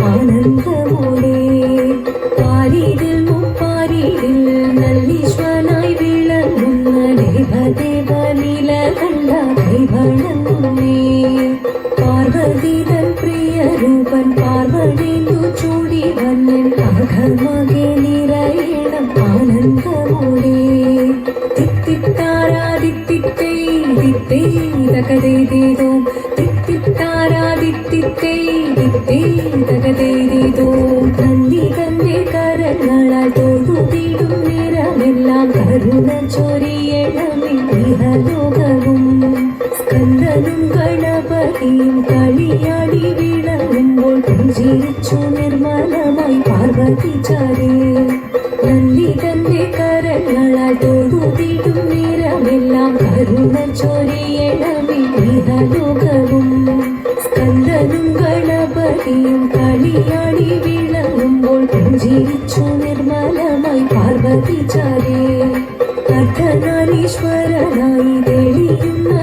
ആനന്ദമോടെ പാരീതിൽ മുപ്പാരീതിൽ നല്ലീശ്വനായി വിളങ്ങുന്ന ദേവദേവനില കണ്ട കൈവണങ്ങുന്നേ പാർവതി തൻ പ്രിയരൂപൻ പാർവണേന്ദു ചൂടി വന്നൻ അകമകെ നിറയണം ആനന്ദമോടെ തിത്തിത്താരാദിത്തിത്തേ ദിത്തേ തകതേതേതോ തിത്തിത്താരാദിത്തിത്തേ ദിത്തേ തകതേതേതോ നന്ദി തന്റെ കരങ്ങളാൽ തൊഴുതിടും നിറമെല്ലാം കരുണ ചൊരിയണമേ ഇഹലോകവും സ്കന്ദനും ഗണപതിയും കളിയാടി വിളങ്ങുമ്പോൾ പുഞ്ചിരിച്ചു നിർമ്മലമായി പാർവതി ചാരേ നന്ദി തന്റെ കരങ്ങളാൽ തൊഴുതിടും നിറമെല്ലാം കരുണ ചൊരിയണമേ ഇഹലോകവും സ്കന്ദനും ഗണപതിയും കളിയാടി വിളങ്ങുമ്പോൾ പുഞ്ചിരിച്ചു നിർമ്മലമായി പാർവതി ചാരേ അർദ്ധനാരീശ്വരനായി തെളിയുന്ന